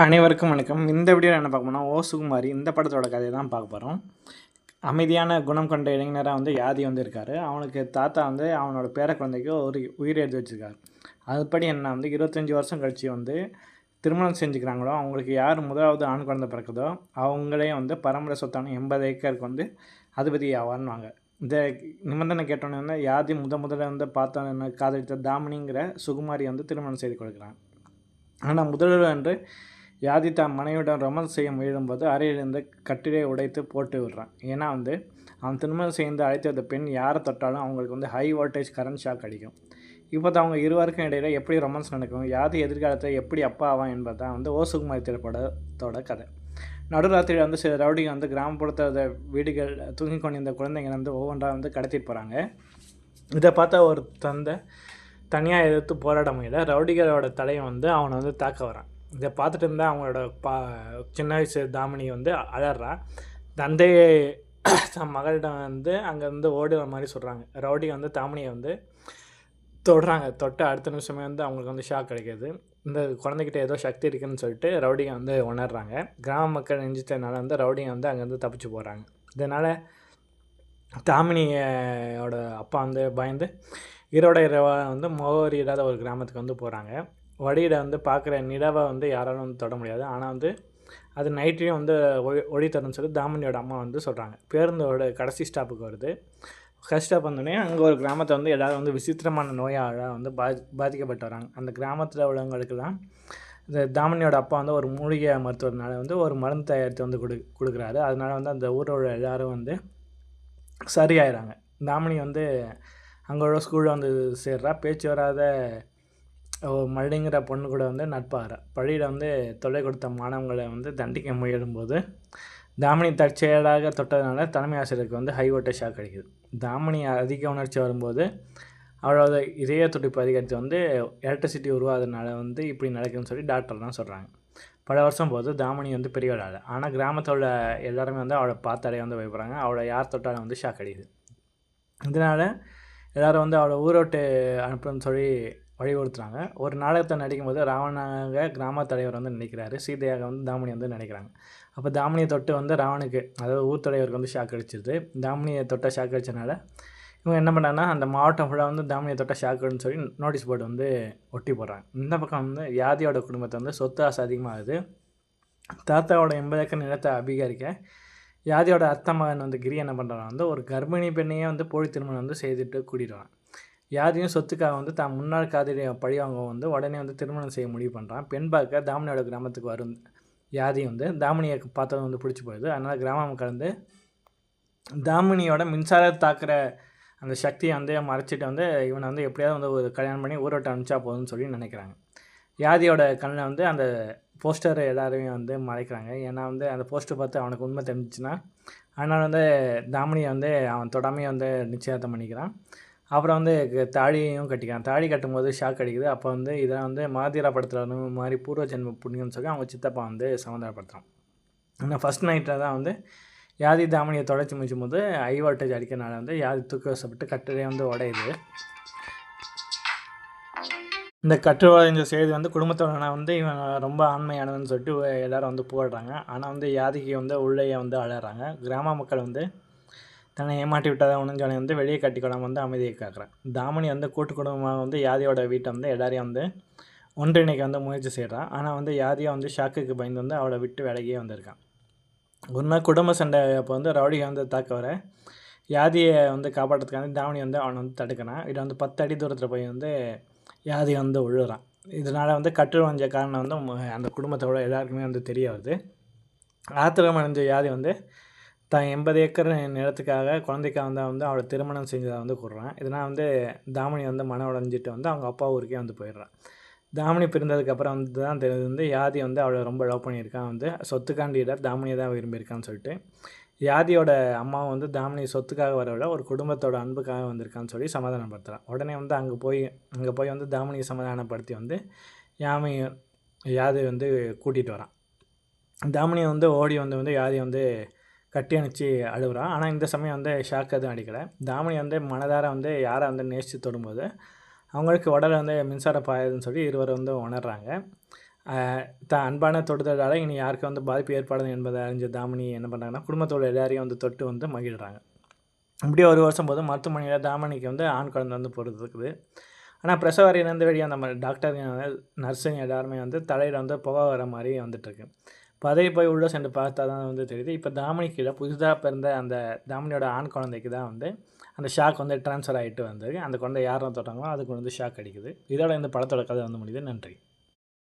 அனைவருக்கும் வணக்கம். இந்த வீடியோவில் என்ன பார்க்க போனால் சுகுமாரி இந்த படத்தோட கதையை தான் பார்க்க போகிறோம். அமைதியான குணம் கொண்ட இளைஞராக யாதி இருக்கார். அவனுக்கு தாத்தா அவனோட பேர குழந்தைக்கு ஒரு உயிர் எழுதி வச்சுருக்காரு. அதுபடி என்ன 25 வருஷம் கழித்து திருமணம் செஞ்சுக்கிறாங்களோ அவங்களுக்கு யார் முதலாவது ஆண் குழந்தை பிறக்குதோ அவங்களே பரம்பரை சொத்தான 80 ஏக்கருக்கு அதிபதி ஆவார்னுவாங்க. இந்த நிபந்தனை கேட்டோன்னே யாதி முதல்ல பார்த்தோன்னு காதலித்த தாமினிங்கிற சுகுமாரி திருமணம் செய்து கொடுக்குறாங்க. ஆனால் முதல்வர் அன்று யாதி தான் மனைவியுடன் ரொமான்ஸ் செய்ய முயலும்போது அறையிலிருந்து கட்டிலை உடைத்து போட்டு விடுறான். ஏன்னா அவன் திருமணம் செய்து அழைத்து வந்த பெண் யாரை தொட்டாலும் அவங்களுக்கு ஹை வோல்டேஜ் கரண்ட் ஷாக் அடிக்கும். இப்போ அவங்க இருவருக்கும் இடையில் எப்படி ரொமான்ஸ் நடக்கும், யாதி எதிர்காலத்தில் எப்படி அப்பா ஆவான் என்பது தான் சுகுமாரி திரைப்படத்தோட கதை. நடுராத்திரியில் சில ரவுடிகள் கிராமப்புறத்தோட வீடுகள் தூங்கி கொண்டிருந்த குழந்தைங்க ஒவ்வொன்றாக கடத்திட்டு போகிறாங்க. இதை பார்த்தா ஒரு தந்தை தனியாக எதிர்த்து போராட முடியல. ரவுடிகளோட தலையை அவனை தாக்க வரான். இதை பார்த்துட்டு இருந்தால் அவங்களோட சின்ன வயசு தாமினி அலறா. தந்தையை தன் மகளிடம் அங்கேருந்து ஓடுற மாதிரி சொல்கிறாங்க. ரவுடி தாமினியை தொடுறாங்க. தொட்டு அடுத்த நிமிஷமே அவங்களுக்கு ஷாக் கிடைக்கிது. இந்த குழந்தைகிட்ட ஏதோ சக்தி இருக்குதுன்னு சொல்லிட்டு ரவுடிங்க உணர்றாங்க. கிராம மக்கள் நெஞ்சிட்டனால ரவுடிங்க அங்கேருந்து தப்பிச்சு போகிறாங்க. இதனால் தாமினியோட அப்பா பயந்து ஈரோட இரவாக முகவரி இல்லாத ஒரு கிராமத்துக்கு போகிறாங்க. வழியில் பார்க்குற நிலவை யாராலும் தொட முடியாது. ஆனால் அது நைட்லேயும் ஒளி தரும்னு சொல்லி தாமினியோட அம்மா சொல்கிறாங்க. பேருந்தோட கடைசி ஸ்டாப்புக்கு வருது. ஃபஸ்ட் ஸ்டாப் வந்தோடனே அங்கே ஒரு கிராமத்தை எல்லோரும் விசித்திரமான நோயால் பாதிக்கப்பட்டு வராங்க. அந்த கிராமத்தில் உள்ளவங்களுக்கெல்லாம் இந்த தாமினியோட அப்பா ஒரு மூலிகை மருத்துவர்னால ஒரு மருந்து தயாரித்து கொடுக்குறாரு. அதனால் அந்த ஊரில் உள்ள எல்லோரும் சரியாயிறாங்க. தாமினி அங்கே உள்ள ஸ்கூலில் சேர்றா. பேச்சு வராத மல்லிங்கிற பொண்ணு கூட நட்பாகிறா. பள்ளியில் தொல்லை கொடுத்த மாணவங்களை தண்டிக்க முயலும்போது தாமினி தற்செயலாக தொட்டதுனால தலைமை ஆசிரியருக்கு ஹை வோல்டேஜ் ஷாக் அடிக்குது. தாமினி அதிக உணர்ச்சி வரும்போது அவளோட இதய துடிப்பு அதிகரித்து எலக்ட்ரிசிட்டி உருவாததுனால இப்படி நடக்குதுன்னு சொல்லி டாக்டர் தான் சொல்கிறாங்க. பல வருஷம் போது தாமினி பெரியவள் ஆள். ஆனால் கிராமத்தில் உள்ள எல்லாருமே அவளை பார்த்தாலே பயப்படுறாங்க. அவளை யார் தொட்டாலும் ஷாக் அடிக்குது. இதனால் எல்லோரும் அவளை ஊரோட்டு அனுப்புன்னு சொல்லி வழிபடுத்துகிறாங்க. ஒரு நாடகத்தை நடிக்கும்போது ராவணாக கிராம தலைவர் நினைக்கிறாரு. சீதையாக தாமினி நினைக்கிறாங்க. அப்போ தாமினியை தொட்டு ராவனுக்கு, அதாவது ஊர் தலைவருக்கு ஷாக் அடிச்சிருது. தாமினியை தொட்ட ஷாக் அடிச்சதுனால இவங்க என்ன பண்ணுறாங்கன்னா அந்த மாவட்டம் ஃபுல்லாக தாமினியை தொட்ட ஷாக்குன்னு சொல்லி நோட்டீஸ் போர்டு ஒட்டி போடுறாங்க. இந்த பக்கம் யாதியோட குடும்பத்தை சொத்து ஆசை அதிகமாகுது. தாத்தாவோட 80 ஏக்கர் நிலத்தை அபிகரிக்க யாதியோட அத்தை மகன் கிரி என்ன பண்ணுறாங்க, ஒரு கர்ப்பிணி பெண்ணையே போலி திருமணம் செய்துட்டு கூட்டிகிட்டு வரான். யாரையும் சொத்துக்காக தான் முன்னாள் காதலியை பழிவாங்க உடனே திருமணம் செய்ய முடிவு பண்ணுறான். பெண் பார்க்க தாமினியோட கிராமத்துக்கு வரும் யாதி தாமினியை பார்த்தது பிடிச்சி போயிடுது. அதனால் கிராம மக்கள் தாமினியோட மின்சார தாக்குற அந்த சக்தியை மறைச்சிட்டு இவனை எப்படியாவது ஒரு கல்யாணம் பண்ணி ஊரோட்டை அனுப்பிச்சா போதும்னு சொல்லி நினைக்கிறாங்க. யாதியோட கண்ணில் அந்த போஸ்டரை எல்லாருமே மறைக்கிறாங்க. ஏன்னா அந்த போஸ்டர் பார்த்து அவனுக்கு உண்மை தெரிஞ்சிச்சுன்னா அதனால் தாமினியை அவன் தொடாமையே நிச்சயதார்த்தம் பண்ணிக்கிறான். அப்புறம் தாலியையும் கட்டிக்கிறான். தாலி கட்டும்போது ஷாக் அடிக்குது. அப்போ இதெல்லாம் மாதிரா படத்தில் மாதிரி பூர்வ ஜென்ம புண்ணியம்னு சொல்லி அவங்க சித்தப்பா சமாதானப்படுத்துகிறான். ஆனால் ஃபஸ்ட் நைட்டில் தான் யாதி தாமினியை தொடச்சி முடிச்சும் போது ஹை வோல்டேஜ் அடிக்கிறனால யாதி தூக்க வசப்பட்டு கட்டிலே உடையுது. இந்த கட்டு உடைஞ்ச செய்தி குடும்பத்தோட இவன் ரொம்ப ஆண்மையானவன்னு சொல்லிட்டு எல்லோரும் புகழ்கிறாங்க. ஆனால் யாதிக்கு உள்ளேயே அழறாங்க. கிராம மக்கள் தன்னை ஏமாட்டி விட்டாத உணஞ்சவனை வெளியே கட்டிக்கொள்ளாமல் அமைதியை காக்குறான். தாமினி கூட்டு குடும்பமாக யாதியோட வீட்டை எல்லாரையும் ஒன்றிணைக்க முயற்சி செய்கிறான். ஆனால் யாதியை ஷாக்குக்கு பயந்து அவளை விட்டு விலகியே வந்திருக்கான். ஒரு நாள் குடும்ப சண்டை அப்போ ரவுடியை தாக்க வர யாதியை காப்பாற்றுறதுக்காக தாமினி அவனை தடுக்கிறான். இதை 10 அடி தூரத்தில் போய் யாதி விழுறான். இதனால் கட்டு வஞ்ச காரணம் அந்த குடும்பத்தோட எல்லாருக்குமே தெரிய வருது. ஆத்திரம் அடைஞ்ச யாதி தான் 80 ஏக்கர் நிலத்துக்காக குழந்தைக்காக அவளை திருமணம் செஞ்சதை கூடுறான். இதனால் தாமினி மன உடைஞ்சிட்டு அவங்க அப்பா ஊருக்கே போயிடுறான். தாமினி பிறந்ததுக்கப்புறம் தான் தெரிஞ்சு யாதி அவளை ரொம்ப லவ் பண்ணியிருக்கான். சொத்துக்காண்டியில் தாமினியை தான் விரும்பியிருக்கான்னு சொல்லிட்டு யாதியோட அம்மாவை தாமினி சொத்துக்காக வரவில்லை, ஒரு குடும்பத்தோட அன்புக்காக வந்திருக்கான்னு சொல்லி சமாதானப்படுத்துகிறான். உடனே அங்கே போய் தாமினியை சமாதானப்படுத்தி யாமி யாதி கூட்டிகிட்டு வரான். தாமினியை ஓடி யாதி கட்டி அணைச்சி அழுகுறான். ஆனால் இந்த சமயம் ஷாக் எதுவும் அடிக்கலை. தாமினி மனதார யாரை நேசித்து தொடும்போது அவங்களுக்கு உடலை மின்சார பாயுதுன்னு சொல்லி இருவர் உணர்றாங்க. அன்பான தொடுதலால் இனி யாருக்கும் வந்து பாதிப்பு ஏற்படாது என்பதை அறிஞ்ச தாமினி என்ன பண்ணுறாங்கன்னா குடும்பத்தோட எல்லாரையும் வந்து தொட்டு வந்து மகிழ்கிறாங்க. இப்படியே ஒரு வருஷம் போது மருத்துவமனையில் தாமினிக்கு வந்து ஆண் குழந்தை வந்து பிறக்குது. ஆனால் பிரசவ அறையிலேருந்து வெளியே நம்ம டாக்டர் நர்ஸுங்க எல்லாருமே வந்து தலையில் வந்து புகை வர மாதிரி வந்துட்டுருக்கு. பதவி போய் உள்ளே சென்று பார்த்தா தான் வந்து தெரியுது. இப்போ தாமினிக்கு புதுசாக பிறந்த அந்த தாமினியோட ஆண் குழந்தைக்கு தான் வந்து அந்த ஷாக் வந்து ட்ரான்ஸ்ஃபர் ஆகிட்டு வந்திருக்கு. அந்த குழந்தை யாரும் தொட்டாங்களோ அதுக்கு வந்து ஷாக் அடிக்குது. இதோட இந்த படத்தோட கதை வந்து முடியுது. நன்றி.